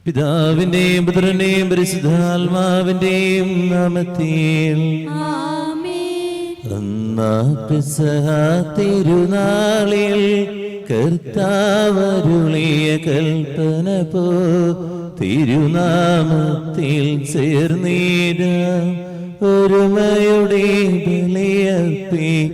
പിതാവിന്റെയും പുത്രന്റെയും പരിശുദ്ധാത്മാവിന്റെയും നാമത്തിൽ പെസഹ തിരുനാളിൽ കർത്താവരുളിയ കൽപ്പന പോ തിരുനാമത്തിൽ ചേർന്നിടാം ഒരുമയുടെ ബലിയർപ്പിക്കാം.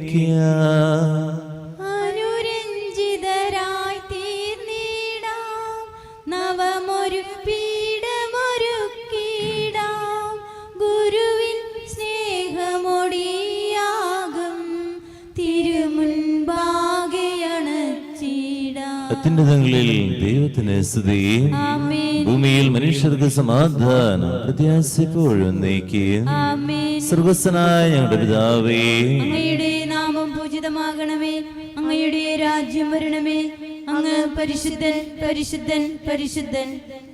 അത്യുന്നതങ്ങളിൽ ദൈവത്തിന് സ്തുതി, ഭൂമിയിൽ മനുഷ്യർക്ക് സമാധാനം, പ്രത്യാശപ്പോഴും നീക്കുകയും. സ്വർഗ്ഗസ്ഥനായ ഞങ്ങളുടെ പിതാവേ, അങ്ങയുടെ നാമം പൂജിതമാകണമേ, അങ്ങയുടെ രാജ്യം വരണമേ, അങ്ങ് പരിശുദ്ധൻ പരിശുദ്ധൻ പരിശുദ്ധൻ.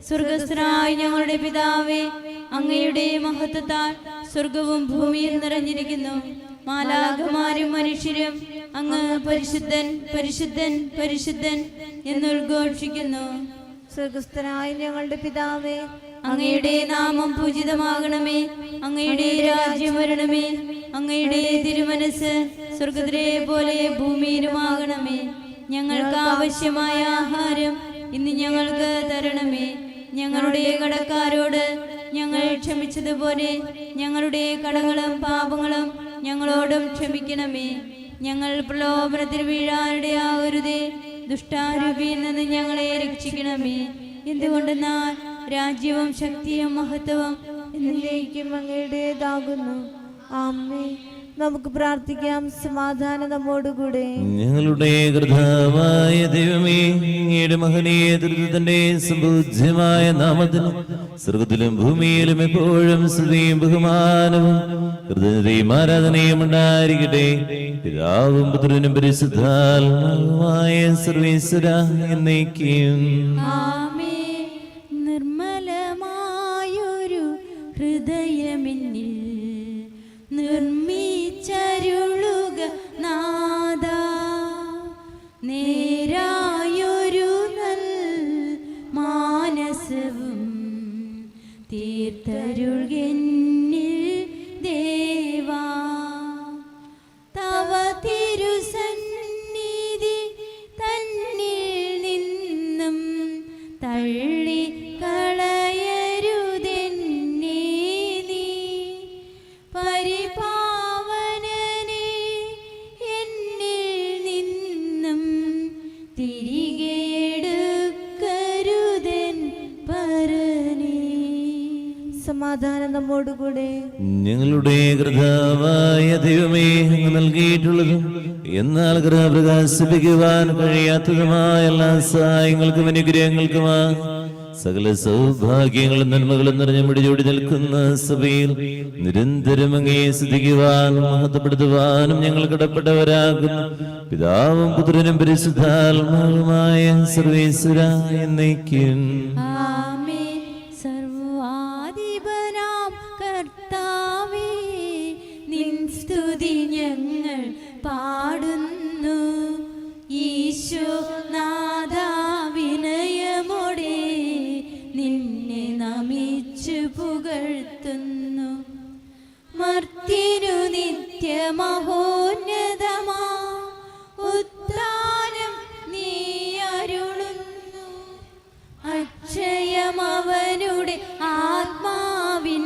സ്വർഗ്ഗസ്ഥനായ ഞങ്ങളുടെ പിതാവേ, അങ്ങയുടെ മഹത്വത്താൽ സ്വർഗവും ഭൂമിയിൽ നിറഞ്ഞിരിക്കുന്നു. മാലാഖമാരും മനുഷ്യരും അങ്ങ് പരിശുദ്ധൻ പരിശുദ്ധൻ പരിശുദ്ധൻ എന്നുദ്ഘോഷിക്കുന്നു. സ്വർഗ്ഗസ്ഥനായ ഞങ്ങളുടെ പിതാവേ, അങ്ങയുടെ നാമം പൂജിതമാകണമേ, അങ്ങയുടെ രാജ്യം വരണമേ, അങ്ങയുടെ തിരുമനസ് സ്വർഗ്ഗത്തിലെ പോലെ ഭൂമിയിലുമാകണമേ. ഞങ്ങൾക്ക് ആവശ്യമായ ആഹാരം ഇന്ന് ഞങ്ങൾക്ക് തരണമേ. ഞങ്ങളുടെ കടക്കാരോട് ഞങ്ങൾ ക്ഷമിച്ചതുപോലെ ഞങ്ങളുടെ കടങ്ങളും പാപങ്ങളും ഞങ്ങളോടും ക്ഷമിക്കണമേ. ഞങ്ങൾ പ്രലോഭനത്തിൽ വീഴാനിടയാകരുതേ, ദുഷ്ടാരൂപിയിൽ നിന്ന് ഞങ്ങളെ രക്ഷിക്കണമേ. എന്തുകൊണ്ടെന്നാൽ രാജ്യവും ശക്തിയും മഹത്വവും എന്നേക്കും അങ്ങയുടേതാകുന്നു. ആമേൻ. നമുക്ക് പ്രാർത്ഥിക്കാം. സമാധാനം നമ്മോടുകൂടെ. ഞങ്ങളുടെ കർത്താവായ ദൈവമേ, അങ്ങയുടെ മഹനീയ ദുരിതത്തിന്റെ സംപൂജ്യമായ നാമത്തിന് സ്വർഗ്ഗത്തിലും ഭൂമിയിലും എപ്പോഴും സ്തുതിയും ബഹുമാനവും കൃതജ്ഞതയും ആരാധനയും ഉണ്ടായിരിക്കട്ടെ. പിതാവും പുത്രനും പരിശുദ്ധാത്മാവുമായ സർവ്വേശ്വര എന്നേക്കും. നിർമ്മലമായൊരു ഹൃദയമെന്നിൽ നിർമ്മിച്ചരുളുക നാദാ, നേരായൊരു നൽ മാനസവും തീർത്തരുൾകെന്നിൽ ദേവാ. തവ തിരുസന്നിധി തന്നിൽ നിന്നും തള്ളി കളയരുതെന്നേ നീ. പരിപാവനനെ എന്നിൽ നിന്നും തിരികെ എടുക്കരുതെൻ പരനേ. സമാധാനം നമ്മോടുകൂടെ. ഞങ്ങളുടെ കർത്താവായ ദൈവമേ, അങ്ങ് നൽകിയിട്ടുള്ളതും എന്നാൽ ഗൃഹ പ്രകാശിപ്പിക്കുവാൻ കഴിയാത്തതുമായ എല്ലാ സഹായങ്ങൾക്കും അനുഗ്രഹങ്ങൾക്കുമാ സകല സൗഭാഗ്യങ്ങളും നന്മകളും നിറഞ്ഞു മുടിചൂടി നിൽക്കുന്ന സഭയിൽ നിരന്തരം അങ്ങേ സ്തുതിക്കുവാനും മഹത്വപ്പെടുത്തുവാനും ഞങ്ങൾ കടപ്പെട്ടവരാകുന്നു. പിതാവും പുത്രനും പരിശുദ്ധാത്മാവുമായ സർവ്വേശ്വര എന്നേക്കും. സർവാധിപനാം കർത്താവേ, നിൻ സ്തുതി ഞങ്ങൾ പാടുന്നു. ഈശോനാഥാ, വിനയമോടെ നിന്നെ നമിച്ചു പുകഴ്ത്തുന്നു. മർത്യനു നിത്യമഹോന്നതമാ ഉദ്ധാനം നീ അരുളുന്നു. അക്ഷയമവനുടെ ആത്മാവിൻ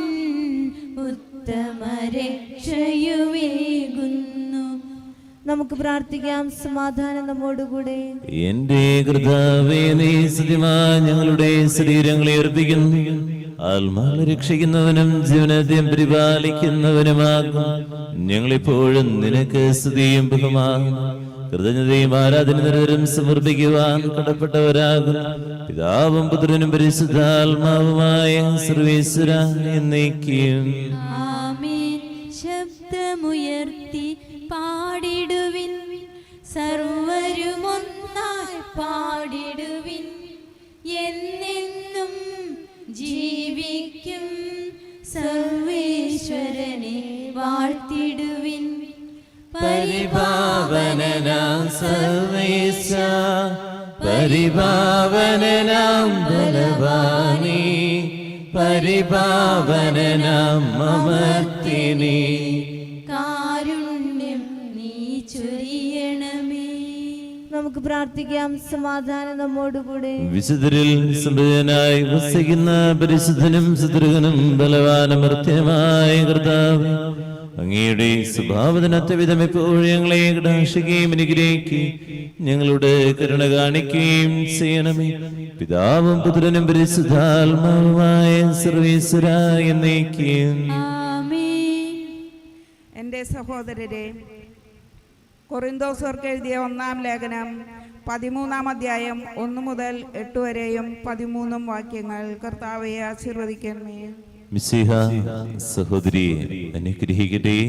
ഉത്തമരക്ഷയുവേകുന്നു. നമുക്ക് പ്രാർത്ഥിക്കാം. സമാധാനം നമ്മോടുകൂടെ. എന്റെ കർത്താവേ, നീ സത്യമായി ഞങ്ങളുടെ ശരീരങ്ങളെ അർപ്പിക്കുന്നു. ആത്മാക്കളെ രക്ഷിക്കുന്നവനും ജീവനത്തെ പരിപാലിക്കുന്നവനുമാകും. ഞങ്ങളെപ്പോഴും നിനക്ക് സ്തുതിയും ബഹുമാനും കൃതജ്ഞതയും ആരാധന നിരന്തരം സമർപ്പിക്കുവാൻ കടപ്പെട്ടവരാകും. പിതാവും പുത്രനും പരിശുദ്ധാത്മാവുമായ സർവ്വേശ്വര എന്നേക്കും. ശബ്ദമുയർത്തി പാടിടുവിൻ, സർവരുമൊന്നായി പാടിടുവിൻ. എന്നെന്നും ജീവിക്കും സർവേശ്വരനെ വാഴ്ത്തിടുവിൻ. പരിപാവനനാം സർവേശ, പരിപാവനനാം ബലവാനേ, പരിപാവനനാം അമർത്തിനി കാരുണ്യം നീ ചൊരിയണമേ. നമുക്ക് പ്രാർത്ഥിക്കാം. സമാധാനം നമ്മോടുകൂടെ. വിശുദ്ധരിൽ സംപ്രീതനായി വസിക്കുന്ന പരിശുദ്ധനും സുദൃഹനും ബലവാനമർത്യമായ കർത്താവ്, അങ്ങയുടെ സ്വഭാവത്തിനൊത്ത വിധം എപ്പോഴും ഞങ്ങളെ കടാക്ഷിക്കുകയും അനുഗ്രഹിക്കുകയും ഞങ്ങളുടെ കരുണ കാണിക്കുകയും ചെയ്യണമേ. പിതാവും പുത്രനും പരിശുദ്ധാത്മാവുമായ സർവീശ്വരായ എന്നേക്കും. ആമേൻ. എൻ്റെ സഹോദരരെ, കൊറിന്തോസർക്ക് എഴുതിയ 1-ാം ലേഖനം 13-ാം അധ്യായം 1 മുതൽ 8 വരെയും 13 വാക്യങ്ങൾ. കർത്താവെ ആശീർവദിക്കണമേ. മിശിഹ സഹോദരി അനുഗ്രഹിക്കട്ടെ.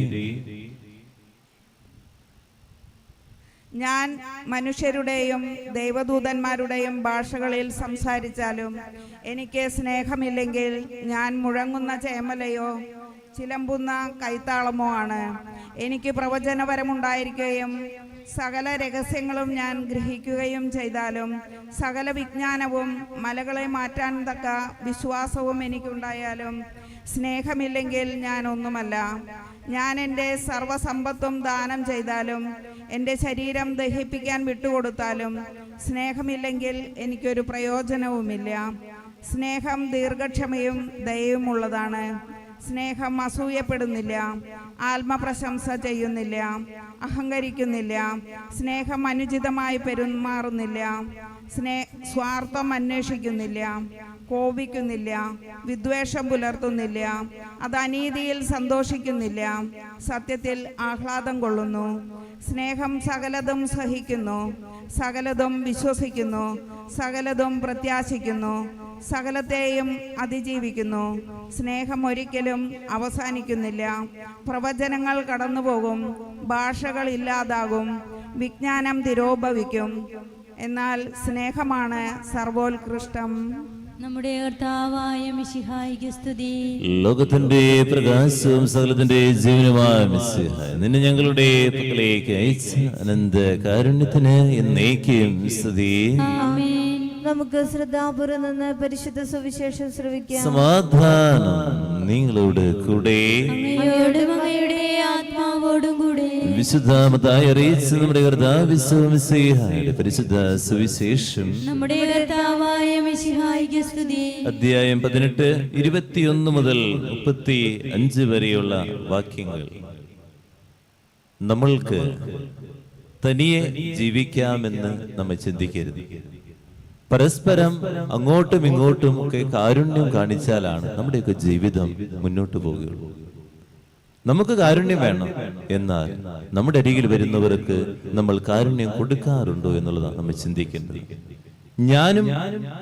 ഞാൻ മനുഷ്യരുടെയും ദൈവദൂതന്മാരുടെയും ഭാഷകളിൽ സംസാരിച്ചാലും എനിക്ക് സ്നേഹമില്ലെങ്കിൽ ഞാൻ മുഴങ്ങുന്ന ചേമലയോ ചിലമ്പുന്ന കൈത്താളമോ ആണ്. എനിക്ക് പ്രവചനപരമുണ്ടായിരിക്കുകയും സകല രഹസ്യങ്ങളും ഞാൻ ഗ്രഹിക്കുകയും ചെയ്താലും സകല വിജ്ഞാനവും മലകളെ മാറ്റാൻ തക്ക വിശ്വാസവും എനിക്കുണ്ടായാലും സ്നേഹമില്ലെങ്കിൽ ഞാൻ ഒന്നുമല്ല. ഞാൻ എൻ്റെ സർവസമ്പത്തും ദാനം ചെയ്താലും എൻ്റെ ശരീരം ദഹിപ്പിക്കാൻ വിട്ടുകൊടുത്താലും സ്നേഹമില്ലെങ്കിൽ എനിക്കൊരു പ്രയോജനവുമില്ല. സ്നേഹം ദീർഘക്ഷമയും ദയയുമുള്ളതാണ്. സ്നേഹം അസൂയപ്പെടുന്നില്ല, ആത്മപ്രശംസ ചെയ്യുന്നില്ല, അഹങ്കരിക്കുന്നില്ല, സ്നേഹം അനുചിതമായി പെരുമാറുന്നില്ല, സ്വാർത്ഥം അന്വേഷിക്കുന്നില്ല, കോപിക്കുന്നില്ല, വിദ്വേഷം പുലർത്തുന്നില്ല, അത് അനീതിയിൽ സന്തോഷിക്കുന്നില്ല, സത്യത്തിൽ ആഹ്ലാദം കൊള്ളുന്നു. സ്നേഹം സകലതും സഹിക്കുന്നു, സകലതും വിശ്വസിക്കുന്നു, സകലതും പ്രത്യാശിക്കുന്നു, സകലത്തെയും അതിജീവിക്കുന്നു. സ്നേഹം ഒരിക്കലും അവസാനിക്കുന്നില്ല. പ്രവചനങ്ങൾ കടന്നുപോകും, ഭാഷകൾ ഇല്ലാതാകും, വിജ്ഞാനം തിരോഭവിക്കും, എന്നാൽ സ്നേഹമാണ് സർവോത്കൃഷ്ടം. നമ്മുടെ കർത്താവായ മിശിഹായിക്ക് സ്തുതി. ലോകത്തിന്റെ പ്രകാശവും സകലത്തിന്റെ ജീവനുമായ മിശിഹ, നിന്നെ ഞങ്ങളുടെ പക്കലേക്ക് അയച്ച അനന്ത കാരുണ്യത്തിന് എന്നേക്കും സ്തുതി. ആമേൻ. നമുക്ക് ശ്രദ്ധാപൂർവം നിന്ന് പരിശുദ്ധ സുവിശേഷം ശ്രവിക്കാം. സമാധാനം നിങ്ങളോട് കൂടെ. അങ്ങയോടും അങ്ങയുടെ ആത്മാവോടും കൂടെ. വിശുദ്ധ മത്തായി അറിയിച്ച നമ്മുടെ കർത്താവ് മിശിഹായുടെ പരിശുദ്ധ സുവിശേഷം നമ്മുടെ കർത്താവായ മിശിഹായിക്ക് സ്തുതി. അധ്യായം 18 21 മുതൽ 35 വരെയുള്ള വാക്യങ്ങൾ. നമ്മൾക്ക് തനിയെ ജീവിക്കാമെന്ന് നമ്മൾ ചിന്തിക്കരുത്. പരസ്പരം അങ്ങോട്ടും ഇങ്ങോട്ടും ഒക്കെ കാരുണ്യം കാണിച്ചാലാണ് നമ്മുടെയൊക്കെ ജീവിതം മുന്നോട്ട് പോവുകയുള്ളൂ. നമുക്ക് കാരുണ്യം വേണം, എന്നാൽ നമ്മുടെ അരികിൽ വരുന്നവർക്ക് നമ്മൾ കാരുണ്യം കൊടുക്കാറുണ്ടോ എന്നുള്ളതാണ് നമ്മൾ ചിന്തിക്കേണ്ടത്. ഞാനും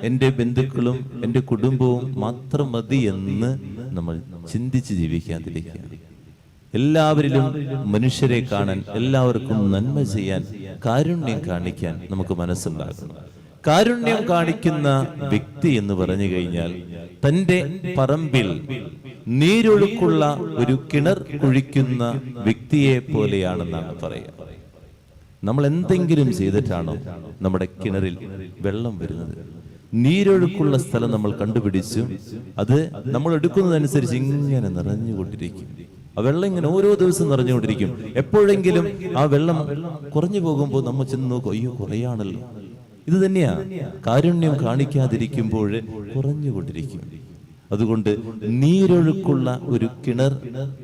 എൻ്റെ ബന്ധുക്കളും എൻ്റെ കുടുംബവും മാത്രം മതി എന്ന് നമ്മൾ ചിന്തിച്ച് ജീവിക്കാതിരിക്കുക. എല്ലാവരിലും മനുഷ്യരെ കാണാൻ, എല്ലാവർക്കും നന്മ ചെയ്യാൻ, കാരുണ്യം കാണിക്കാൻ നമുക്ക് മനസ്സുണ്ടാകണം. കാരുണ്യം കാണിക്കുന്ന വ്യക്തി എന്ന് പറഞ്ഞു കഴിഞ്ഞാൽ തൻ്റെ പറമ്പിൽ നീരൊഴുക്കുള്ള ഒരു കിണർ കുഴിക്കുന്ന വ്യക്തിയെ പോലെയാണെന്നാണ് പറയുക. നമ്മൾ എന്തെങ്കിലും ചെയ്തിട്ടാണോ നമ്മുടെ കിണറിൽ വെള്ളം വരുന്നത്? നീരൊഴുക്കുള്ള സ്ഥലം നമ്മൾ കണ്ടുപിടിച്ചു, അത് നമ്മൾ എടുക്കുന്നതനുസരിച്ച് ഇങ്ങനെ നിറഞ്ഞുകൊണ്ടിരിക്കും. ആ വെള്ളം ഇങ്ങനെ ഓരോ ദിവസം നിറഞ്ഞുകൊണ്ടിരിക്കും. എപ്പോഴെങ്കിലും ആ വെള്ളം കുറഞ്ഞു പോകുമ്പോൾ നമ്മൾ ചെന്ന് നോക്കും, അയ്യോ കുറയാണല്ലോ. ഇത് തന്നെയാ കാരുണ്യം കാണിക്കാതിരിക്കുമ്പോൾ കുറഞ്ഞുകൊണ്ടിരിക്കും. അതുകൊണ്ട് നീരൊഴുക്കുള്ള ഒരു കിണർ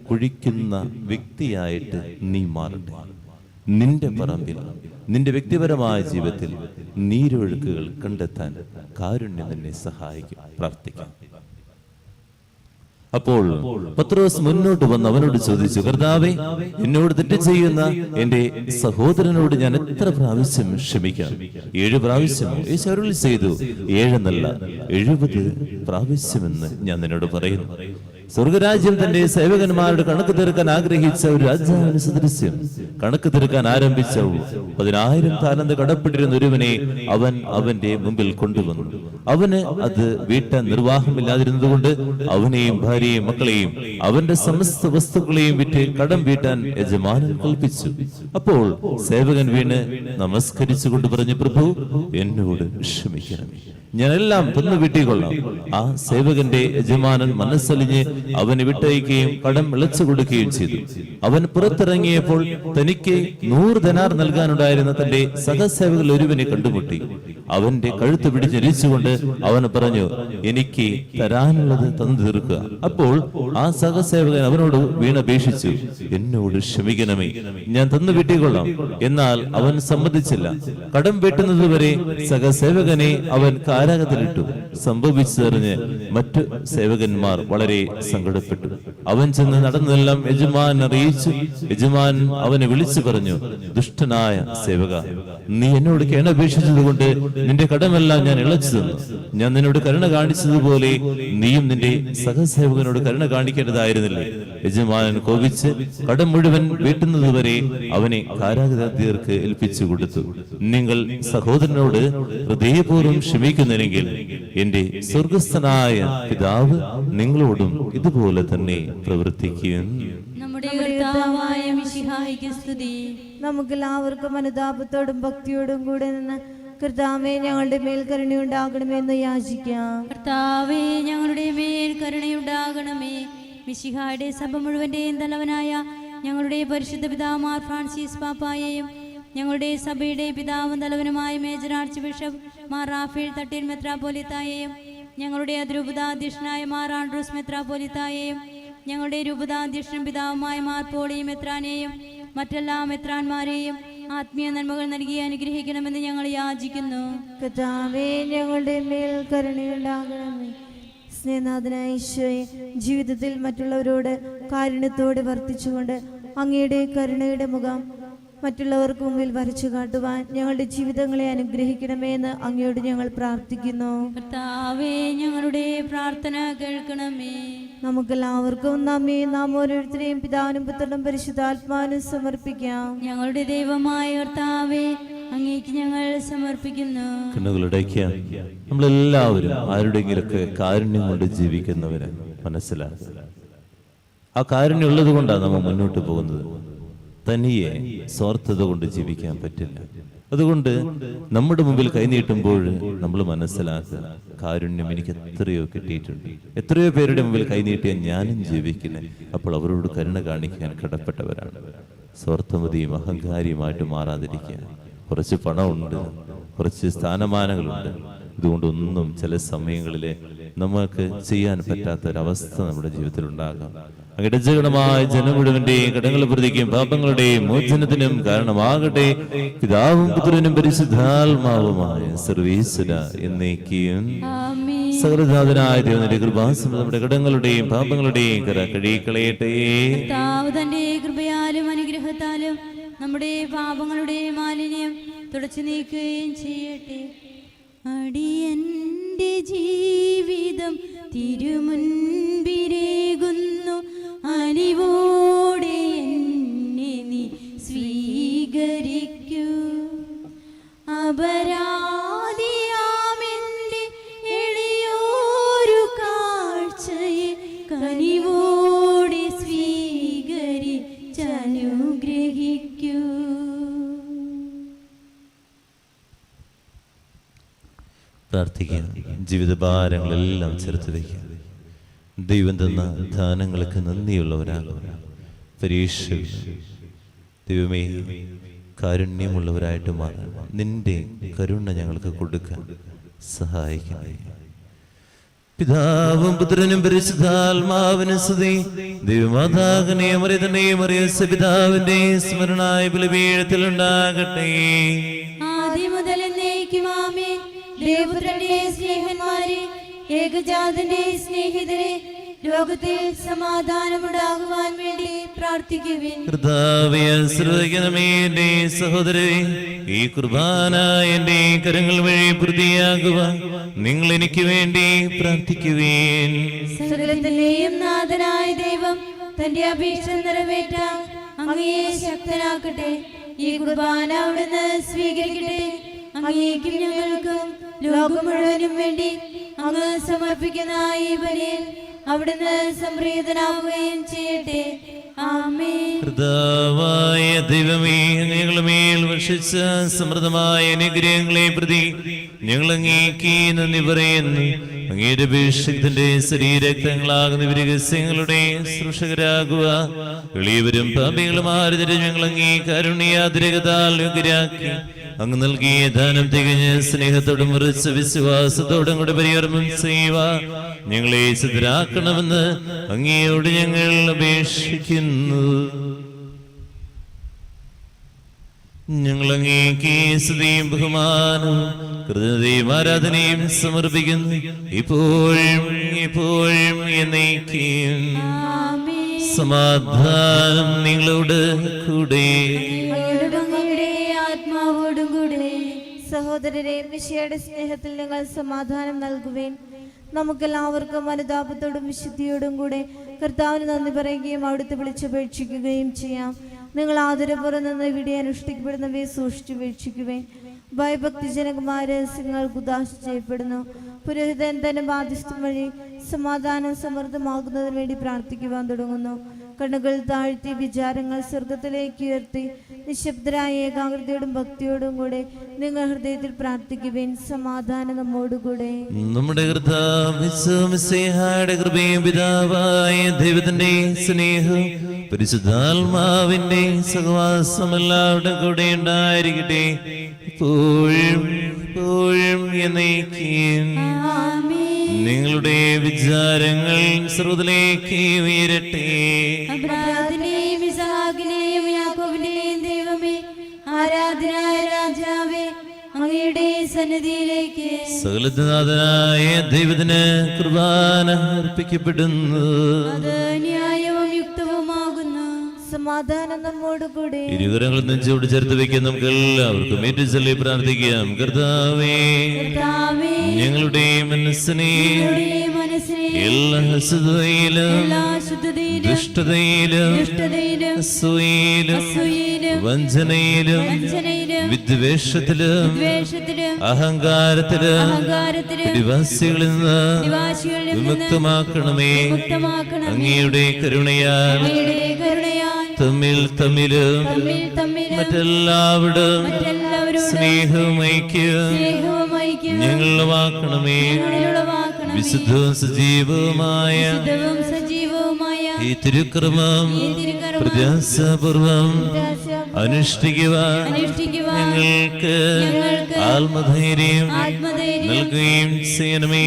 കുഴിക്കുന്ന വ്യക്തിയായിട്ട് നീ മാറട്ടെ. നിന്റെ പറമ്പിൽ, നിന്റെ വ്യക്തിപരമായ ജീവിതത്തിൽ നീരൊഴുക്കുകൾ കണ്ടെത്താൻ കാരുണ്യം നിന്നെ സഹായിക്കും. പ്രാർത്ഥിക്കാം. അപ്പോൾ പത്രോസ് മുന്നോട്ട് വന്ന് അവനോട് ചോദിച്ചു, കർത്താവേ, എന്നോട് തെറ്റ് ചെയ്യുന്ന എന്റെ സഹോദരനോട് ഞാൻ എത്ര പ്രാവശ്യം ക്ഷമിക്കാം? 7 പ്രാവശ്യമോ? യേശു അരുളി ചെയ്തു, 7 എന്നല്ല 70 പ്രാവശ്യമെന്ന് ഞാൻ നിന്നോട് പറയുന്നു. സ്വർഗരാജ്യം തന്റെ സേവകന്മാരുടെ കണക്ക് തീർക്കാൻ ആഗ്രഹിച്ച ഒരു രാജാവിന് സദൃശ്യം. കണക്ക് തീർക്കാൻ ആരംഭിച്ച 10,000 താലന്ത് കടപ്പെട്ടിരുന്ന ഒരുവനെ അവൻ അവന്റെ മുമ്പിൽ കൊണ്ടുവന്നു. അവന് അത് വീട്ടാൻ നിർവാഹമില്ലാതിരുന്നതുകൊണ്ട് അവനെയും ഭാര്യയെയും മക്കളെയും അവന്റെ സമസ്ത വസ്തുക്കളെയും വിറ്റ് കടം വീട്ടാൻ യജമാനൻ കൽപ്പിച്ചു. അപ്പോൾ സേവകൻ വീണ് നമസ്കരിച്ചുകൊണ്ട് പറഞ്ഞു, പ്രഭു, എന്നോട് ക്ഷമിക്കണമേ, ഞാനെല്ലാം തന്നു വീട്ടിക്കൊള്ളാം. ആ സേവകന്റെ യജമാനൻ മനസ്സലിഞ്ഞ് അവനെ വിട്ടയക്കുകയും കടം ഇളച്ചു കൊടുക്കുകയും ചെയ്തു. അവൻ പുറത്തിറങ്ങിയപ്പോൾ തനിക്ക് 100 ദിനാർ നൽകാനുണ്ടായിരുന്ന തന്റെ സഹസേവകരിൽ ഒരുവനെ കണ്ടുമുട്ടി. അവന്റെ കഴുത്ത് പിടിച്ചിരിച്ചുകൊണ്ട് അവൻ പറഞ്ഞു, എനിക്ക് തരാനുള്ളത് തന്നു തീർക്കുക. അപ്പോൾ ആ സഹസേവകൻ അവനോട് വീണപേക്ഷിച്ചു, എന്നോട് ക്ഷമിക്കണമേ, ഞാൻ തന്നു വീട്ടിക്കൊള്ളാം. എന്നാൽ അവൻ സമ്മതിച്ചില്ല. കടം വീട്ടുന്നതുവരെ സഹസേവകനെ അവൻ കാരാഗൃഹത്തിലിട്ടു. സംഭവിച്ചതറിഞ്ഞ് മറ്റു സേവകന്മാർ വളരെ സങ്കടപ്പെട്ടു. അവൻ ചെന്ന് നടന്നതെല്ലാം യജമാൻ അറിയിച്ചു. യജമാൻ അവനെ വിളിച്ചു പറഞ്ഞു, ദുഷ്ടനായ സേവക, നീ എന്നോട് കേണപേക്ഷിച്ചതുകൊണ്ട് നിന്റെ കടമെല്ലാം ഞാൻ ഇളച്ചു തന്നു. ഞാൻ നിന്നോട് കരുണ കാണിച്ചതുപോലെ നീയും നിന്റെ സഹസേവകനോട് കരുണ കാണിക്കേണ്ടതായിരുന്നില്ലേ? യജമാനൻ കോപിച്ച് കടം മുഴുവൻ വീട്ടുന്നതുവരെ അവനെ കാരാഗൃഹസ്ഥർക്ക് ഏൽപ്പിച്ചു കൊടുത്തു. നിങ്ങൾ സഹോദരനോട് ഹൃദയപൂർവ്വം ക്ഷമിക്കുന്നെങ്കിൽ എന്റെ സ്വർഗസ്ഥനായ പിതാവ് നിങ്ങളോടും ഇതുപോലെ തന്നെ പ്രവർത്തിക്കും. നമ്മുടെ കർത്താവായ മിശിഹായിക്ക് സ്തുതി. നമുക്കെല്ലാവർക്കും അനുതാപത്തോടും ഭക്തിയോടും കൂടെ നിന്ന് കർത്താവേ, ഞങ്ങളുടെ മേൽ കരുണയുണ്ടാകണമെന്ന് യാചിക്കാം. കർത്താവേ, ഞങ്ങളുടെ മേൽ കരുണയുണ്ടാകണമേ. മിശിഹായുടെ സഭ മുഴുവന്റെയും തലവനായ ഞങ്ങളുടെ പരിശുദ്ധ പിതാവ് മാർ ഫ്രാൻസിസ് പാപ്പായെയും ഞങ്ങളുടെ സഭയുടെ പിതാവും തലവനുമായ major archbishop Mar Raphael Thattil മെത്രാപ്പോലിത്തായെയും ഞങ്ങളുടെ അതിരൂപതാധ്യക്ഷനായ മാർ ആൻഡ്രൂസ് മെത്രാപ്പോലിത്തായെയും ഞങ്ങളുടെ രൂപതാധ്യക്ഷനും പിതാവുമായ മാർ പോളി മെത്രാനെയും മറ്റെല്ലാ മെത്രാന്മാരെയും ആത്മീയ നന്മകൾ നൽകി അനുഗ്രഹിക്കണമെന്ന് ഞങ്ങൾ യാചിക്കുന്നു. കർത്താവേ, ഞങ്ങളുടെ മേൽ കരുണയുണ്ടാകണമേ. സ്നേഹനാഥനായ ഈശോയെ, ജീവിതത്തിൽ മറ്റുള്ളവരോട് കാരുണ്യത്തോടെ വർത്തിച്ചുകൊണ്ട് അങ്ങയുടെ കരുണയുടെ മുഖം മറ്റുള്ളവർക്ക് മുമ്പിൽ വരച്ചു കാട്ടുവാൻ ഞങ്ങളുടെ ജീവിതങ്ങളെ അനുഗ്രഹിക്കണമേ എന്ന് അങ്ങയോട് ഞങ്ങൾ പ്രാർത്ഥിക്കുന്നു. കർത്താവേ, ഞങ്ങളുടെ പ്രാർത്ഥന കേൾക്കണമേ. നമുക്കെല്ലാവർക്കും നാം ഓരോരുത്തരെയും പിതാവിനും പുത്രനും പരിശുദ്ധാത്മാവിനും സമർപ്പിക്കാം. ഞങ്ങളുടെ ദൈവമായ കർത്താവേ, അങ്ങേക്ക് ഞങ്ങൾ സമർപ്പിക്കുന്നു. കണ്ണുകളടയ്ക്കാം. നമ്മളെല്ലാവരും ആരുടെയെങ്കിലൊക്കെ കാരുണ്യം കൊണ്ട് ജീവിക്കുന്നവര് മനസ്സിലാക്കുക. ആ കാരുണ്യം ഉള്ളത് കൊണ്ടാണ് നമ്മൾ മുന്നോട്ട് പോകുന്നത്. തനിയെ സ്വാർത്ഥത കൊണ്ട് ജീവിക്കാൻ പറ്റില്ല. അതുകൊണ്ട് നമ്മുടെ മുമ്പിൽ കൈനീട്ടുമ്പോൾ നമ്മൾ മനസ്സിലാക്കുക, കാരുണ്യം എനിക്ക് എത്രയോ കിട്ടിയിട്ടുണ്ട്. എത്രയോ പേരുടെ മുമ്പിൽ കൈനീട്ടിയാൽ ഞാനും ജീവിക്കില്ല. അപ്പോൾ അവരോട് കരുണ കാണിക്കാൻ കടപ്പെട്ടവരാണ്. സ്വാർത്ഥമതിയും അഹങ്കാരിയുമായിട്ട് മാറാതിരിക്കുക. കുറച്ച് പണമുണ്ട്, കുറച്ച് സ്ഥാനമാനങ്ങളുണ്ട്, ഇതുകൊണ്ടൊന്നും ചില സമയങ്ങളിൽ നമുക്ക് ചെയ്യാൻ പറ്റാത്തൊരവസ്ഥ നമ്മുടെ ജീവിതത്തിൽ ഉണ്ടാകാം. ഇടജഗണമായ ജനം മുഴുവന്റെയും കടങ്ങൾ പ്രതിക്കും പാപങ്ങളുടെയും മോചനത്തിനും കാരണമാകട്ടെ പിതാവും പുത്രനും പരിശുദ്ധാത്മാവുമായ സർവീശ്വര എന്നേക്കും. സകലനാഥനായ ദൈവത്തിന്റെ കൃപാസനം നമ്മുടെ കടങ്ങളുടെയും പാപങ്ങളുടെയും കര കഴുകിക്കളയട്ടെ. കർത്താവ് തന്റെ കൃപയാലും അനുഗ്രഹത്താലും നമ്മുടെ പാപങ്ങളുടെ മാലിന്യം തുടച്ചു നീക്കുകയും ചെയ്യട്ടെ. അടിയന്റെ ജീവിതം തിരുമുൻപിരേകുന്നു, അലിവോടെ എന്നെ നീ സ്വീകരിക്കൂ. അപരാധിയാമെന്റെ എളിയോരു കാഴ്ചയെ കനിവോടെ സ്വീകരിച്ചനുഗ്രഹിക്കൂ. പ്രാർത്ഥിക്കുക. ജീവിതഭാരങ്ങളെല്ലാം ചേർത്ത് വയ്ക്കുക. ദൈവം തന്ന ദാനങ്ങൾക്ക് നന്ദിയുള്ളവരാകുക. പരീക്ഷ ദൈവമേ, കാരുണ്യമുള്ളവരായിട്ട് മാറാൻ നിന്റെ കരുണ ഞങ്ങൾക്ക് കൊടുക്കാൻ സഹായിക്കണേ. പിതാവും പുത്രനും പരിശുദ്ധാത്മാവിനും സ്തുതി. ദൈവമാതാവിനെയും അറിയതന്നെയും അറിയച്ച പിതാവിന്റെ സ്മരണായ ബലിപീഠത്തിൽ ഉണ്ടാകട്ടെ. ആദ്യം മുതൽ എന്നേക്കും ആമേൻ. ദേവപുത്രന്റെ സ്നേഹന്മാരെ, ഏകജാതന്റെ സ്നേഹിതരെ, ലോകത്തിൽ സമാധാനമുണ്ടാകുവാൻ വേണ്ടി പ്രാർത്ഥിക്കുവിൻ. കർത്താവേ, ആശ്രയിക്കണമേ എന്റെ സഹോദരരെ. ഈ കുർബാന എന്റെ കരങ്ങൾ വഴി പൂർത്തിയാകുവാൻ നിങ്ങൾ എനിക്ക് വേണ്ടി പ്രാർത്ഥിക്കുവേൻ. സകലത്തിന്റെയും നാഥനായ ദൈവം തന്റെ അപേക്ഷ നിറവേറ്റാൻ അങ്ങയെ ശക്തനാക്കട്ടെ. ഈ കുർബാന അവിടുന്ന് സ്വീകരിക്കട്ടെ. അങ്ങേക്കും ഞങ്ങൾക്കും ലോകം മുഴുവനും വേണ്ടി അങ്ങ് സമർപ്പിക്കുന്ന ഈ ബലിയിൽ അവിടുന്ന് സംപ്രീതനാവുകയും ചെയ്യട്ടെ. ആമേൻ. കർത്താവായ ദൈവമേ, ഞങ്ങളുടെ മേൽ വർഷിച്ച സമൃദ്ധമായ അനുഗ്രഹങ്ങളെ പ്രതി ഞങ്ങൾ അങ്ങേക്ക് നന്ദി പറയുന്നു. അങ്ങയുടെ അഭിഷേകത്തിന്റെ ശരീരക്തങ്ങളാകുന്ന രഹസ്യങ്ങളുടെ ശുശ്രൂഷകരാകുക. എളിയവരും പാപികളുമാരുടെ ഞങ്ങൾ അങ്ങേ കാരുണ്യാതിരകതാൽ യോഗ്യരാക്കി അങ്ങ് നൽകിയ ദാനം തികഞ്ഞ സ്നേഹത്തോടും ഉറച്ച വിശ്വാസത്തോടും കൂടെ പരികർമ്മം ചെയ്യുക ഞങ്ങളെ സിദ്ധരാക്കണമെന്ന് അങ്ങയോട് ഞങ്ങൾ അപേക്ഷിക്കുന്നു. ഞങ്ങൾ അങ്ങേക്ക് സ്തുതിയും ബഹുമാനവും കൃതജ്ഞതയും ആരാധനയും സമർപ്പിക്കുന്നു, ഇപ്പോഴും എപ്പോഴും എന്നേക്കും. ആമേൻ. സമാധാനം നിങ്ങളോട് കൂടെ. അങ്ങയുടെ ആത്മാവോടും കൂടെ. സഹോദരരെ, മിശിഹായുടെ സ്നേഹത്തിൽ നിങ്ങൾ സമാധാനം നൽകുവേൻ. നമുക്കെല്ലാവർക്കും അനുതാപത്തോടും വിശുദ്ധിയോടും കൂടെ കർത്താവിന് നന്ദി പറയുകയും അവിടുത്തെ വിളിച്ചപേക്ഷിക്കുകയും ചെയ്യാം. നിങ്ങൾ ആദരപൂർവ്വം നിന്ന് ഇവിടെ അനുഷ്ഠിക്കപ്പെടുന്നവയെ സൂക്ഷിച്ചു വീക്ഷിക്കുവേൻ. ഭയഭക്തിജനകമായ രഹസ്യങ്ങൾ ഉദാശ ചെയ്യപ്പെടുന്നു. പുരോഹിതൻ തന്റെ ബാധ്യസ്ഥം വഴി സമാധാനം സമൃദ്ധമാകുന്നതിന് വേണ്ടി പ്രാർത്ഥിക്കുവാൻ തുടങ്ങുന്നു. കണ്ണുകൾ താഴ്ത്തി വിചാരങ്ങൾ സ്വർഗത്തിലേക്ക് ഉയർത്തി നിശബ്ദരായ ഏകാഗ്രതയോടും ഭക്തിയോടും കൂടെ നിങ്ങൾ ഹൃദയത്തിൽ പ്രാർത്ഥിക്കുവേൻ. സമാധാനം നമ്മോടുകൂടെ. നമ്മുടെ കർത്താവിന്റെ കൃപയും പിതാവായ ദൈവത്തിന്റെ സ്നേഹവും പരിശുദ്ധാത്മാവിന്റെ സഹവാസം എല്ലാവരുടെ കൂടെ ഉണ്ടായിരിക്കട്ടെ, ഇപ്പോഴും എപ്പോഴും എന്നേക്കും. നിങ്ങളുടെ വിചാരങ്ങൾ സർവ്വത്തിലേക്ക് ഉയരട്ടെ. അബ്രാഹാമിനെയും ഇസ്ഹാക്കിനെയും യാക്കോബിനെയും ദൈവമേ, ആരാധനായ രാജാവേ, അങ്ങയുടെ സന്നിധിയിലേക്ക് സകലനാഥനായ ദൈവത്തിന് കുർബാന അർപ്പിക്കപ്പെടുന്നു. അത് ന്യായവും യുക്തവുമാകുന്നു. സമാധാനം നമ്മോടുകൂടെ. ഇരുകരങ്ങൾ നെഞ്ചോട് ചേർത്ത് വെക്കാൻ നമുക്ക് എല്ലാവർക്കും ഏറ്റുചൊല്ലി പ്രാർത്ഥിക്കാം. കർത്താവേ, ഞങ്ങളുടെ മനസ്സിനെ എല്ലാ അശുദ്ധതയിലും ദുഷ്ടതയിലും അസൂയയിലും വഞ്ചനയിലും വിദ്വേഷത്തിലും അഹങ്കാരത്തിലും നിവാസികളിൽ നിന്ന് വിമുക്തമാക്കണമേ. അങ്ങയുടെ കരുണയാൽ തമ്മിലും മറ്റെല്ലാവരും സ്നേഹവും ഐക്യവും ഞങ്ങളുമാക്കണമേ. വിശുദ്ധവും സജീവവുമായ ഈ തിരുക്രമം പ്രത്യാശാപൂർവം അനുഷ്ഠിക്കുവാൻ ഞങ്ങൾക്ക് ആത്മധൈര്യം നൽകുകയും ചെയ്യണമേ.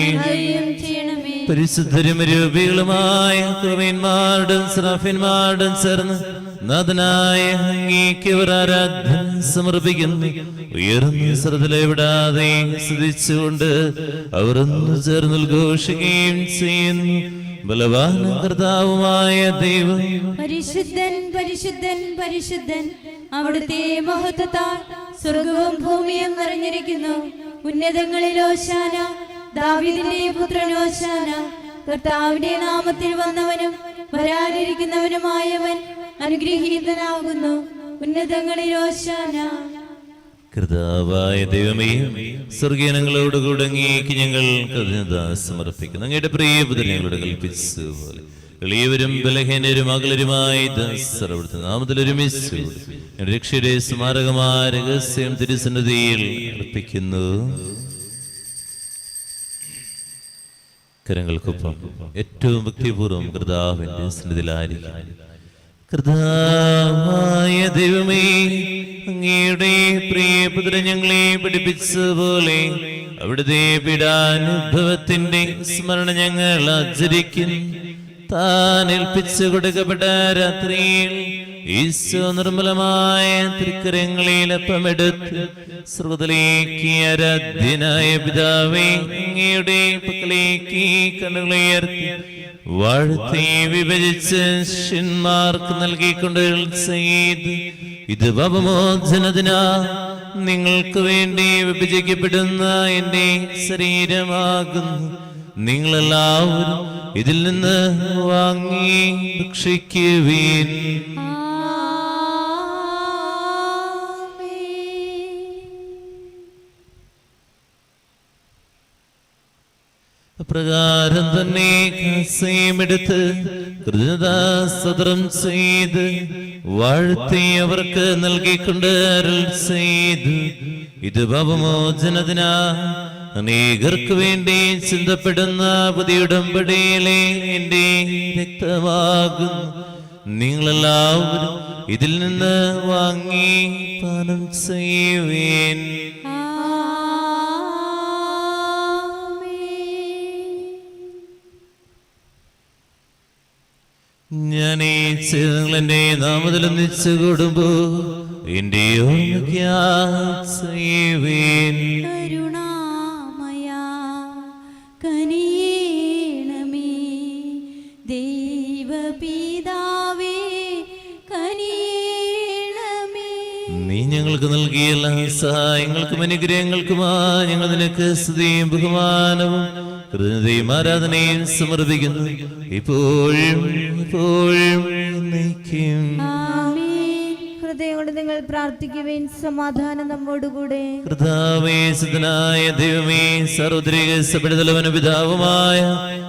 പരിശുദ്ധരും രൂപികളുമായ കൃപന്മാരുടെയും സ്രാഫന്മാരുടെയും ചേർന്ന് നാഥനായ അങ്ങേക്ക് ആരാധന സമർപ്പിക്കുന്നു. ഉയർന്ന ശ്രദ്ധ വിടാതെ സ്തുതിച്ചുകൊണ്ട് അവർ ഒന്ന് ചേർന്ന് ഉദ്ഘോഷിക്കുകയും ചെയ്യുന്നു. ബലവാനും കർത്താവുമായ ദൈവം പരിശുദ്ധൻ പരിശുദ്ധൻ പരിശുദ്ധൻ, അവിടുത്തെ മഹത്വത്താൽ സ്വർഗവും ഭൂമിയും നിറഞ്ഞിരിക്കുന്നു. ഉന്നതങ്ങളിൽ ഓശാന, ദാവീദിന്റെ പുത്രൻ ഓശാന. കർത്താവിന്റെ നാമത്തിൽ വന്നവനും വരാനിരിക്കുന്നവനുമായവൻ അനുഗ്രഹീതനാകുന്നു. ഉന്നതങ്ങളിൽ ഓശാന. കർത്താവായ ദൈവമേ, സ്വർഗീയങ്ങളോടുകൂടെ അങ്ങേക്ക് ഞങ്ങൾ കൃതജ്ഞത സമർപ്പിക്കുന്നു. അങ്ങയുടെ പ്രിയപുത്രൻ ഞങ്ങളോട് കൽപ്പിച്ചതുപോലെ എളിയവരും ബലഹീനരും അകലരുമായി അവിടുത്തെ നാമത്തിൽ ഒരുമിച്ച് രക്ഷയുടെ സ്മാരകമായ രഹസ്യം തിരുസന്നിധിയിൽ അർപ്പിക്കുന്നു. കരങ്ങൾക്കൊപ്പം ഏറ്റവും ഭക്തിപൂർവ്വം കർത്താവിന്റെ സന്നിധിയിലായിരിക്കും. കർത്താവായ ദൈവമേ, അങ്ങയുടെ പ്രിയപുത്രൻ ഞങ്ങളെ പഠിപ്പിച്ചതുപോലെ അവിടുത്തെ പീഡാനുഭവത്തിന്റെ സ്മരണ ഞങ്ങൾ ആചരിക്കുന്നു. താൻ ഏൽപ്പിച്ചു കൊടുക്കപ്പെട്ട രാത്രിയിൽ ഈശോ നിർമ്മലമായ തൃക്കരങ്ങളിൽ അപ്പമെടുത്ത് സ്രോതലേക്ക് ആരാധ്യനായ പിതാവേ, അങ്ങയുടെ പക്കലേക്ക് കണ്ണുകളുയർത്തി വാഴ്ത്തി വിഭജിച്ച് ശിഷ്യന്മാർക്ക് നൽകിക്കൊണ്ട് ചെയ്ത്, ഇത് പാപമോചനത്തിനാ നിങ്ങൾക്ക് വേണ്ടി വിഭജിക്കപ്പെടുന്ന എന്റെ ശരീരമാകുന്നു. നിങ്ങളെല്ലാവരും ഇതിൽ നിന്ന് വാങ്ങി ഭക്ഷിക്കുവീൻ. അപ്രകാരം തന്നെ കസേമെടുത്ത് കൃതജ്ഞതാസ്തോത്രം ചെയ്ത് വാഴ്ത്തി അവർക്ക് നൽകിക്കൊണ്ട് അരുൾ ചെയ്തു, ഇത് പാപമോചനത്തിനാ അനേകർക്ക് വേണ്ടി ചിന്തപ്പെടുന്ന പുതിയ ഉടമ്പടിയിലെ എന്റെ രക്തമാകുന്നു. നിങ്ങളെല്ലാവരും ഇതിൽ നിന്ന് വാങ്ങി പാനം ചെയ്യുവേൻ. ഞാൻ ഈ എന്റെ നാമത്തിൽ ഒന്നിച്ചു കൂടുമ്പോ എന്റെ കരുണാമയാ കനിയേണമേ, ദൈവപിതാവേ കനിയേണമേ. നീ ഞങ്ങൾക്ക് നൽകിയ എല്ലാ സഹായങ്ങൾക്കും അനുഗ്രഹങ്ങൾക്കുമായി ഞങ്ങൾ നിനക്ക് സ്തുതിയും ബഹുമാനവും കൃതജ്ഞതയും ആരാധനയും സമർപ്പിക്കുന്നു, ഇപ്പോഴും എപ്പോഴും എന്നേക്കും. ഹൃദയം കൊണ്ട് നിങ്ങൾ പ്രാർത്ഥിക്കുവേൻ. സമാധാനം നമ്മോടുകൂടെ. കർത്താവേ, സുതനായ ദൈവമേ, സാർവത്രിക സഭയുടെ തലവനും പിതാവുമായ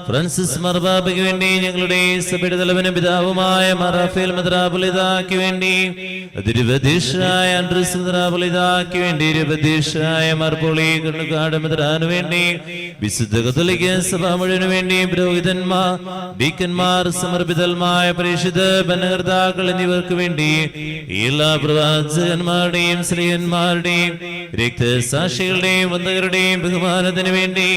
ഫ്രാൻസിസ് മാർപ്പാപ്പയ്ക്ക് വേണ്ടി, ഞങ്ങളുടെ സഭയുടെ തലവനും പിതാവുമായ മാർ റാഫേൽ മെത്രാപ്പൊലീത്തായ്ക്ക് വേണ്ടി, അതിരുപദേശായ ആൻഡ്രൂസ് മെത്രാപ്പൊലീത്തായ്ക്ക് വേണ്ടി, ഇരുപദേശായ മാർ പോളി കണ്ണുകാട് മെത്രാന് വേണ്ടി, വിശുദ്ധ കത്തോലിക്ക സഭ മുഴുവന് വേണ്ടി, പുരോഹിതന്മാർ, ഡീക്കന്മാർ, സമർപ്പിതമായ പരിശുദ്ധ ഭരണകർത്താക്കൾ എന്നിവർക്ക് വേണ്ടി, എല്ലാ പ്രവാചകന്മാരുടെയും സ്ത്രീയന്മാരുടെയും രക്തസാക്ഷികളുടെയും വന്ദകരുടെയും ബഹുമാനത്തിന് വേണ്ടി,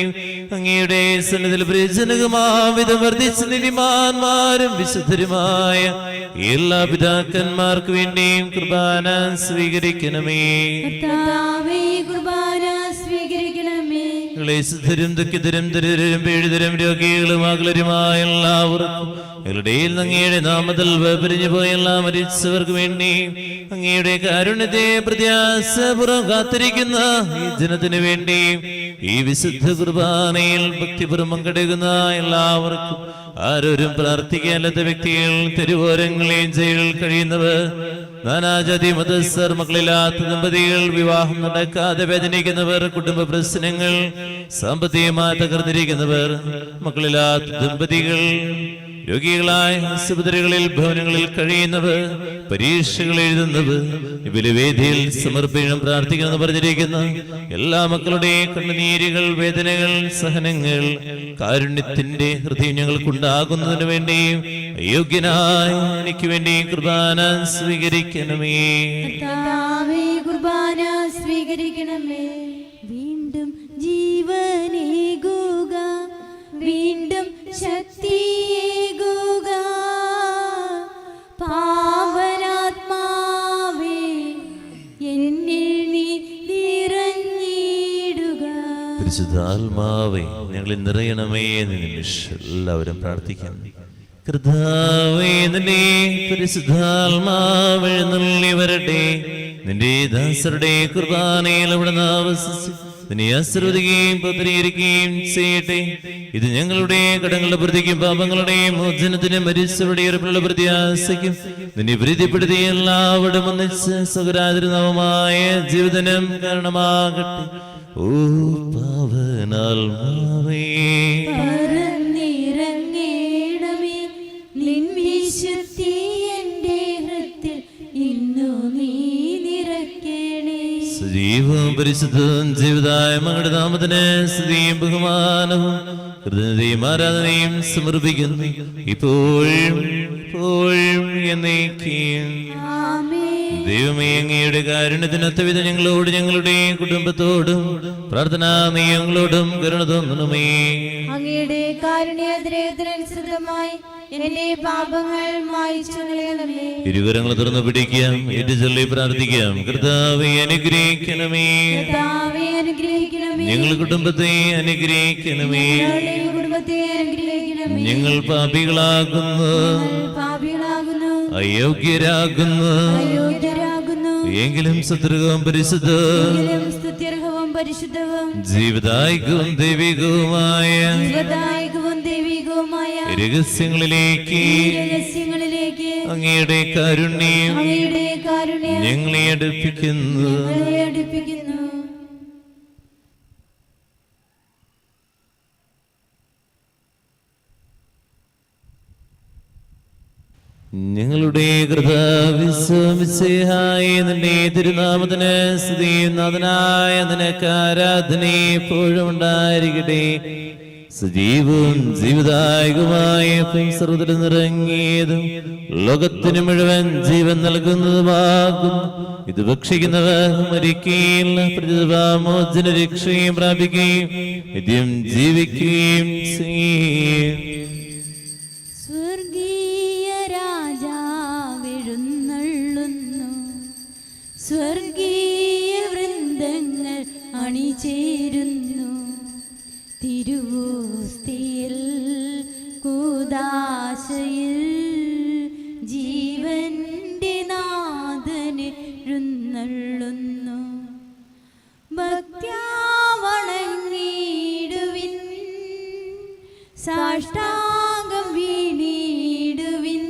അങ്ങയുടെ സന്നിധിയിൽ പ്രജനകമാവിധം വർദ്ധിച്ച നീതിമാന്മാരും വിശുദ്ധരുമായ എല്ലാ പിതാക്കന്മാർക്ക് വേണ്ടിയും കുർബാന സ്വീകരിക്കണമേ. ക്ലേശിതരും ദുഃഖിതരും ദരിദ്രരും പീഡിതരും രോഗികളും അകലരുമായ എല്ലാവർക്കും, ഞങ്ങളുടെ അങ്ങയുടെ നാമത്തിൽ വേർപിരിഞ്ഞു പോയ എല്ലാ മരിച്ചവർക്ക് വേണ്ടി, അങ്ങയുടെ കാരുണ്യത്തെ പ്രത്യാശപൂർവ്വം കാത്തിരിക്കുന്ന ഈ ജനത്തിനു വേണ്ടി, ഈ വിശുദ്ധ കുർബാനയിൽ ഭക്തിപൂർവ്വം പങ്കെടുക്കുന്ന എല്ലാവർക്കും, ആരോരും പ്രാർത്ഥിക്കാത്ത വ്യക്തികൾ, തെരുവോരങ്ങളെയും ജയിലിൽ കഴിയുന്നവർ, നാനാജാതി മതസ്ഥർ, മക്കളില്ലാത്ത ദമ്പതികൾ, വിവാഹം നടക്കാതെ വേദനിക്കുന്നവർ, കുടുംബ പ്രശ്നങ്ങൾ സാമ്പത്തികമായി തകർന്നിരിക്കുന്നവർ, മക്കളില്ലാത്ത ദമ്പതികൾ, രോഗികളായ ആശുപത്രികളിൽ ഭവനങ്ങളിൽ കഴിയുന്നവർ, പരീക്ഷകൾ എഴുതുന്നവർ, ബലിവേദിയിൽ സമർപ്പണം പ്രാർത്ഥിക്കണമെന്ന് പറഞ്ഞിരിക്കുന്ന എല്ലാ മക്കളുടെയും കണ്ണുനീരുകൾ, വേദനകൾ, സഹനങ്ങൾ കാരുണ്യത്തിന്റെ ഹൃദയം ഞങ്ങൾക്കുണ്ടാകുന്നതിന് വേണ്ടിയും അയോഗ്യനായ എനിക്ക് വേണ്ടി കുർബാന സ്വീകരിക്കണമേ. കുർബാന സ്വീകരിക്കണമേ. വീണ്ടും ജീവനേകുക, വീണ്ടും ശക്തിയേകുക, പാവനാത്മാവേ എന്നിൽ നീ നിറഞ്ഞിടുക. പരിശുദ്ധാത്മാവേ ഞങ്ങളിൽ നിറയണമേ എന്ന് നിമിഷം എല്ലാവരും പ്രാർത്ഥിക്കാം. കർത്താവേ, നിന്റെ പരിശുദ്ധാത്മാവ് എഴുന്നള്ളി വരട്ടെ. നിന്റെ ദാസരുടെ കുർബാനയിൽ അവിടുന്ന് ആവസിച്ച് നിന്നെ ആശീർവദിക്കുകയും പത്രീകരിക്കുകയും ചെയ്യട്ടെ. ഇത് ഞങ്ങളുടെ കടങ്ങളുടെ പ്രതിക്കും പാപങ്ങളുടെയും മോചനത്തിന് മരിച്ചവരുടെ ഉറപ്പുള്ള പ്രത്യാശയ്ക്കും നിന്നെ പ്രീതിപ്പെടുത്തി എല്ലാവരും ഒന്നിച്ച് സ്വകരാതിരുനാമമായ ജീവിതനം കാരണമാകട്ടെ. ഓ പാവനാത്മാവേ, പറന്നിറങ്ങേണമേ, നിൻ വിശുദ്ധി എൻ്റെ ഹൃത്തിൽ ഇന്നു നീ നിറയ്ക്കണേ. സജീവവും പരിശുദ്ധവും ജീവിതായ മകളുടെ നാമത്തിന് സ്തുതിയും ബഹുമാനവും കൃതജ്ഞതയും ആരാധനയും സമർപ്പിക്കുന്നു, ഇപ്പോഴും എപ്പോഴും എന്നേക്കും. ആമേൻ. ദൈവമേ, അങ്ങയുടെ കാരുണ്യത്തിനൊത്തവിധ ഞങ്ങളോട് ഞങ്ങളുടെ കുടുംബത്തോടും പ്രാർത്ഥനാ നിയമങ്ങളോടും കരുണ തോന്നണമേ. അങ്ങയുടെ കാരുണ്യാതിരേയത്തിനനുസൃതമായി എന്റെ പാപങ്ങൾ മായിച്ചു കളയണമേ. ഇരുകരങ്ങൾ തുറന്നു പിടിക്കാം, ഏറ്റുചൊല്ലി പ്രാർത്ഥിക്കാം. കർത്താവേ അനുഗ്രഹിക്കണമേ, കർത്താവേ അനുഗ്രഹിക്കണമേ. ഞങ്ങൾ കുടുംബത്തെ അനുഗ്രഹിക്കണമേ. ഞങ്ങളുടെ കുടുംബത്തെ അനുഗ്രഹിക്കണമേ. ഞങ്ങൾ പാപികളാകുന്നു, പാപികളാകുന്നു, അയോഗ്യരാകുന്നു. അയോഗ്യരാകുന്നു. എങ്കിലും സ്തുത്യർഹവും പരിശുദ്ധവും സ്തുത്യർഹവും പരിശുദ്ധവും ജീവിതായികവും ദൈവികവുമായ ജീവദായകവും ദൈവികവുമായ രഹസ്യങ്ങളിലേക്ക് അങ്ങയുടെ കാരുണ്യം ഞങ്ങളെ അടുപ്പിക്കുന്നു. ഞങ്ങളുടെ കൃതാവിശ്വമിശിഹായ നിന്റെ തിരുനാമത്തിന് സ്തുതിയും നാഥനായ നിനക്ക് ആരാധന എപ്പോഴും ഉണ്ടായിരിക്കട്ടെ. സജീവവും ജീവിതായകമായ സർവ്വത്തിലും നിറങ്ങിയതും ലോകത്തിന് മുഴുവൻ ജീവൻ നൽകുന്നതുമാകും. ഇത് ഭക്ഷിക്കുന്നവർ മരിക്കുകയില്ല, പ്രതിമോചന രക്ഷയും പ്രാപിക്കുകയും നിത്യം ജീവിക്കുകയും ചെയ്യും. സ്വർഗീയ വൃന്ദങ്ങൾ അണിചേരുന്നു തിരുവോസ്തിയിൽ കൂദാശയിൽ ജീവന്റെ നാഥന് എഴുന്നള്ളുന്നു. ഭക്ത്യാ വണങ്ങിടുവിൻ, സാഷ്ടാംഗം വീണിടുവിൻ.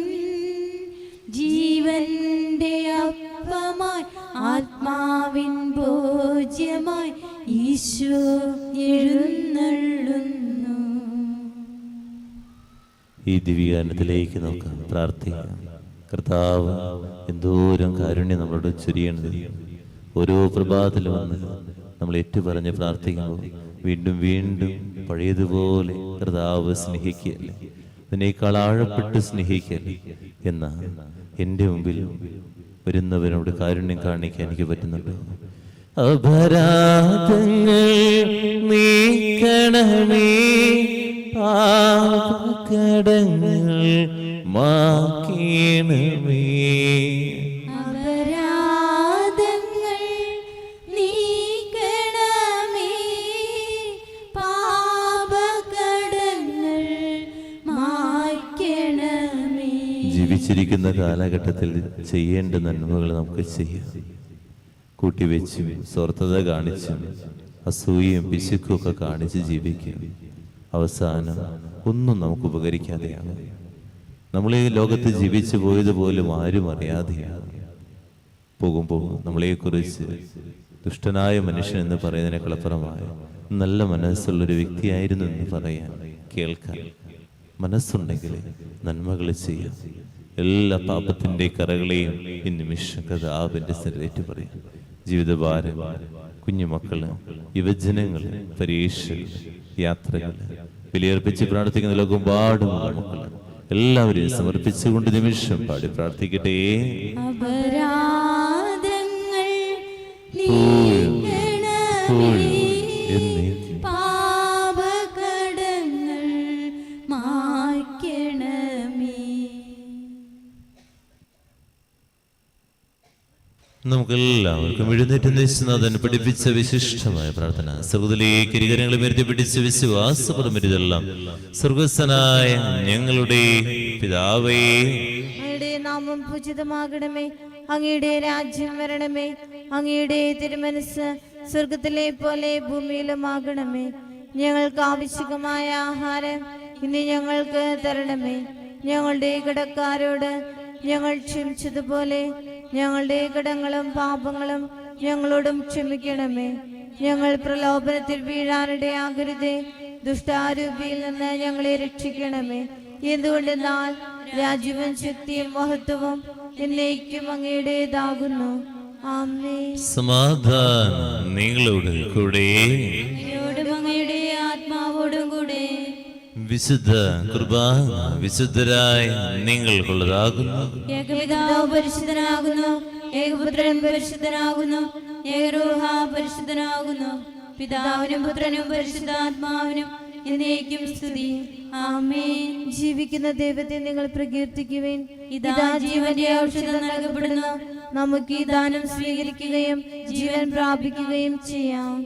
ജീവന്റെ അപ്പമായി ആത്മാവിൻ ഭോജ്യമായി ഈശോ എഴുന്നള്ളുന്നു. ഈ ദിവ്യഗാനത്തിലേക്ക് നോക്കാം, പ്രാർത്ഥിക്കാം. കർത്താവ് എന്തോരം കാരുണ്യം നമ്മളോട് ചൊരിയണത്. ഓരോ പ്രഭാതത്തിലും വന്ന് നമ്മൾ ഏറ്റുപറഞ്ഞ് പ്രാർത്ഥിക്കുമ്പോൾ വീണ്ടും വീണ്ടും പഴയതുപോലെ കർത്താവ് സ്നേഹിക്കുകയല്ലേ, അതിനേക്കാൾ ആഴപ്പെട്ട് സ്നേഹിക്കല്ലേ. എന്നാൽ എൻ്റെ മുമ്പിൽ വരുന്നവരോട് കാരുണ്യം കാണിക്കാൻ എനിക്ക് പറ്റുന്നുണ്ട്. അപരാധങ്ങൾ നീക്കണമേ, പാപകടങ്ങൾ മാക്കണമേ. അപരാധങ്ങൾ നീക്കണമേ, പാപകടങ്ങൾ മായ്ക്കണമേ. ജീവിച്ചിരിക്കുന്ന കാലഘട്ടത്തിൽ ചെയ്യേണ്ട നന്മകൾ നമുക്ക് ചെയ്യാം. കൂട്ടിവെച്ചും സ്വാർത്ഥത കാണിച്ചും അസൂയയും പിശുക്കും ഒക്കെ കാണിച്ച് ജീവിക്കും. അവസാനം ഒന്നും നമുക്ക് ഉപകരിക്കാതെയാണ്. നമ്മൾ ഈ ലോകത്ത് ജീവിച്ചു പോയതുപോലും ആരും അറിയാതെയാണ്. പോകുമ്പോൾ നമ്മളെക്കുറിച്ച് ദുഷ്ടനായ മനുഷ്യൻ എന്ന് പറയുന്നതിനേക്കാളപ്പുറമായ നല്ല മനസ്സുള്ളൊരു വ്യക്തിയായിരുന്നു എന്ന് പറയാൻ, കേൾക്കാൻ മനസ്സുണ്ടെങ്കിൽ നന്മകൾ ചെയ്യാം. എല്ലാ പാപത്തിന്റെ കറകളെയും ഈ നിമിഷം കഥാവിന്റെ സ്ഥലത്തേറ്റ് പറയാം. ജീവിതഭാരം, കുഞ്ഞുമക്കള്, യുവജനങ്ങള്, പരീക്ഷകൾ, യാത്രകൾ, ബലിയർപ്പിച്ച് പ്രാർത്ഥിക്കുന്ന ലോകമെമ്പാടുമുള്ള മക്കള് എല്ലാവരെയും സമർപ്പിച്ചുകൊണ്ട് നിമിഷം പാടി പ്രാർത്ഥിക്കട്ടെ. അപരാധങ്ങൾ നീക്കണമേ, പാപകടങ്ങൾ മായ്ക്കണമേ. നമുക്കെല്ലാവർക്കും എഴുന്നേറ്റ് നിശ്ചനാഥൻ പഠിപ്പിച്ച വിശിഷ്ടമായ പ്രാർത്ഥന. സ്വർഗ്ഗത്തിലേക്ക് ഇരുകരങ്ങളെ ഉയർത്തി പിടിച്ച് വിശ്വാസപരമെല്ലാം. സ്വർഗസ്ഥനായ ഞങ്ങളുടെ പിതാവേ, അങ്ങയുടെ നാമം പൂജിതമാകണമേ, അങ്ങയുടെ രാജ്യം വരണമേ, അങ്ങയുടെ തിരുമനസ് സ്വർഗത്തിലെ പോലെ ഭൂമിയിലുമാകണമേ. ഞങ്ങൾക്ക് ആവശ്യമായ ആഹാരം ഇന്ന് ഞങ്ങൾക്ക് തരണമേ. ഞങ്ങളുടെ കടക്കാരോട് ഞങ്ങൾ ക്ഷമിച്ചതുപോലെ ഞങ്ങളുടെ കടങ്ങളും പാപങ്ങളും ഞങ്ങളോടും ക്ഷമിക്കണമേ. ഞങ്ങൾ പ്രലോഭനത്തിൽ വീഴാനിടയാകരുതേ, ദുഷ്ടാരൂപിയിൽ നിന്ന് ഞങ്ങളെ രക്ഷിക്കണമേ. എന്തുകൊണ്ടെന്നാൽ രാജ്യവും ശക്തിയും മഹത്വവും എന്നേക്കും അങ്ങയുടേതാകുന്നു. ആമേൻ. സമാധാനം നിങ്ങളോട് കൂടെ. അങ്ങയുടെ ആത്മാവോടും കൂടെ. വിശുദ്ധ കുർബാന വിശുദ്ധരായ നിങ്ങൾക്കുള്ളതാകുന്നു. ഏകപിതാവ് പരിശുദ്ധനാകുന്നു, ഏകപുത്രൻ പരിശുദ്ധനാകുന്നു, ഏകരൂഹ പരിശുദ്ധനാകുന്നു. പിതാവിനും പുത്രനും പരിശുദ്ധാത്മാവിനും എന്നേക്കും സ്തുതി. ആമേൻ. ജീവിക്കുന്ന ദൈവത്തെ നിങ്ങൾ പ്രകീർത്തിക്കുവേൻ. ഇതാ ജീവന്റെ ഔഷധം നൽകപ്പെടുന്നു. നമുക്ക് ഈ ദാനം സ്വീകരിക്കുകയും ജീവൻ പ്രാപിക്കുകയും ചെയ്യാം.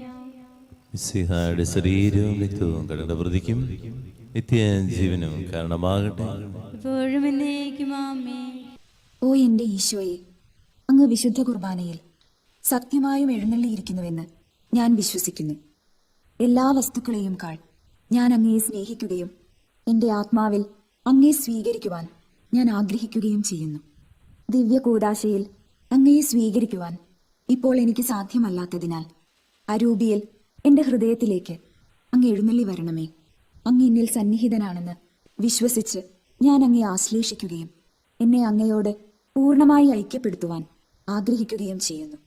മിശിഹായുടെ ശരീരവും രക്തവും കടങ്ങളുടെ പ്രതിക്കും നിത്യജീവനും കാരണമാകട്ടെ. ഇപ്പോഴും എന്നേക്കും ആമേൻ. ഓ എൻ്റെ ഈശോയെ, അങ്ങ് വിശുദ്ധ കുർബാനയിൽ സത്യമായും എഴുന്നള്ളിയിരിക്കുന്നുവെന്ന് ഞാൻ വിശ്വസിക്കുന്നു. എല്ലാ വസ്തുക്കളെയും കാൾ ഞാൻ അങ്ങയെ സ്നേഹിക്കുകയും എൻ്റെ ആത്മാവിൽ അങ്ങയെ സ്വീകരിക്കുവാൻ ഞാൻ ആഗ്രഹിക്കുകയും ചെയ്യുന്നു. ദിവ്യ കൂദാശയിൽ അങ്ങയെ സ്വീകരിക്കുവാൻ ഇപ്പോൾ എനിക്ക് സാധ്യമല്ലാത്തതിനാൽ അരൂപിയിൽ എൻ്റെ ഹൃദയത്തിലേക്ക് അങ്ങ് എഴുന്നള്ളി വരണമേ. അങ്ങ് എന്നിൽ സന്നിഹിതനാണെന്ന് വിശ്വസിച്ച് ഞാൻ അങ്ങയെ ആശ്ലേഷിക്കുകയും എന്നെ അങ്ങയോട് പൂർണ്ണമായി ഐക്യപ്പെടുത്തുവാൻ ആഗ്രഹിക്കുകയും ചെയ്യുന്നു.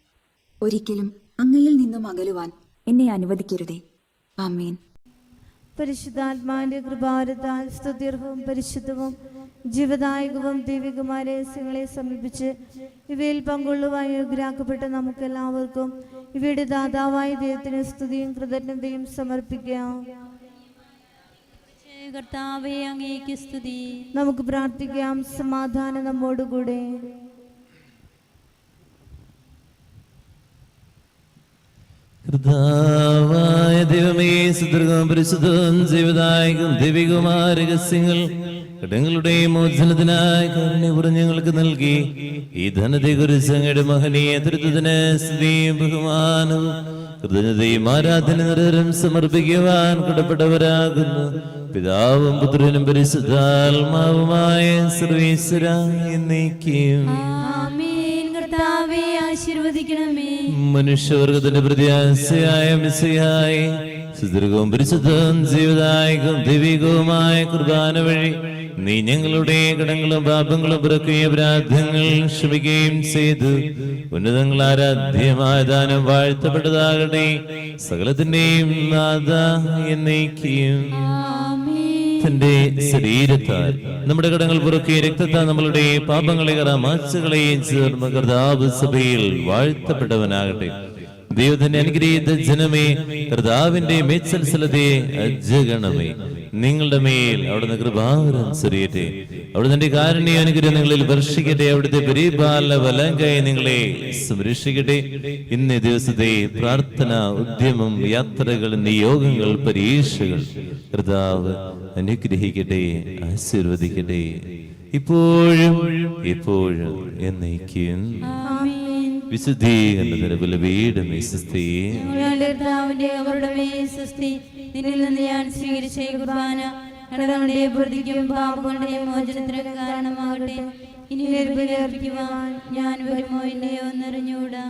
ഒരിക്കലും അങ്ങയിൽ നിന്നും അകലുവാൻ എന്നെ അനുവദിക്കരുതേ. ആമേൻ. പരിശുദ്ധാത്മാവിന്റെ കൃപാവരത്താൽ സ്തുത്യർഹവും പരിശുദ്ധവും ജീവദായകവും ദൈവികമായ രഹസ്യങ്ങളെ സമീപിച്ച് ഇവയിൽ പങ്കുള്ളുവാൻ യോഗ്യരാക്കപ്പെട്ട നമുക്കെല്ലാവർക്കും ഇവയുടെ ദാതാവായ ദൈവത്തിന് സ്തുതിയും കൃതജ്ഞതയും സമർപ്പിക്കാം. കർത്താവേ, അങ്ങേക്ക് സ്തുതി. നമുക്ക് പ്രാർത്ഥിക്കാം. സമാധാനം നമ്മോടുകൂടെ. കർത്താവായ ദൈവമേ, സുദീർഘവും പരിശുദ്ധവും ജീവദായകവും ദൈവികവുമായ രഹസ്യങ്ങൾ കടങ്ങളുടെ മോചനത്തിനായി കാരുണ്യപൂർവ്വം ഞങ്ങൾക്ക് നൽകി ഈ ധനത്തെക്കുറിച്ച് അങ്ങയുടെ മഹനീയ തൃത്വത്തിന് സ്തുതിയും ബഹുമാനവും കൃതജ്ഞതയും ആരാധന നിരന്തരം സമർപ്പിക്കുവാൻ കടപ്പെട്ടവരാകുന്നു. പിതാവും പുത്രനും പരിശുദ്ധാത്മാവുമായ സർവീശ്വര എന്നേക്കും ആമേൻ. കർത്താവേ, ആശീർവദിക്കണമേ. മനുഷ്യവർഗത്തിന്റെ പ്രത്യാശയായ മിശിഹായെ, സുദീർഘവും പരിശുദ്ധവും ജീവദായകവും ദൈവികവുമായ കുർബാന വഴി നീ ഞങ്ങളുടെ കടങ്ങളും പാപങ്ങളും പുറക്കുകയും അപരാധങ്ങൾ ക്ഷമിക്കുകയും ചെയ്തു. ഉന്നതങ്ങൾ ആരാധ്യമായ ദാനം വാഴ്ത്തപ്പെട്ടതാകട്ടെ. സകലത്തിന്റെയും നാഥ എന്നേക്കും. തന്റെ ശരീരത്താൽ നമ്മുടെ കടങ്ങൾ പുറക്കിയ രക്തത്താൽ നമ്മളുടെ പാപങ്ങളെ മാച്ചുകളെയും ചേർന്ന് കർത്താവ് സഭയിൽ വാഴ്ത്തപ്പെട്ടവനാകട്ടെ. ദൈവത്തിന്റെ അനുഗ്രഹീത ജനമേ, കർത്താവിന്റെ മേത്സൽസലത്തെ അജ്ജഗണമേ, നിങ്ങളുടെ മേൽ അവിടുന്ന് കൃപാവരം ചൊരിയട്ടെ. അവിടുത്തെ കാരുണ്യ അനുഗ്രഹം നിങ്ങളിൽ വർഷിക്കട്ടെ. അവിടുത്തെ പരിപാലന വലങ്കൈ നിങ്ങളെ സംരക്ഷിക്കട്ടെ. ഇന്നേ ദിവസത്തെ പ്രാർത്ഥന, ഉദ്യമം, യാത്രകൾ, നിയോഗങ്ങൾ, പരീക്ഷകൾ കർത്താവ് അനുഗ്രഹിക്കട്ടെ, ആശീർവദിക്കട്ടെ, ഇപ്പോഴും എപ്പോഴും എന്നേക്കും. വിശുദ്ധീകരണത്തിന്റെ ബലപീഠമേ സ്വസ്തി. നിന്നിൽ നിന്ന് ഞാൻ സ്വീകരിച്ച കുർബാന കടകളുടെ പ്രതിക്കും പാപങ്ങളുടെയും മോചനത്തിനും കാരണമാകട്ടെ. ഇനി അർപ്പിക്കുവാൻ ഞാൻ വരുമോ ഇല്ലയോ എന്നറിഞ്ഞൂടാ.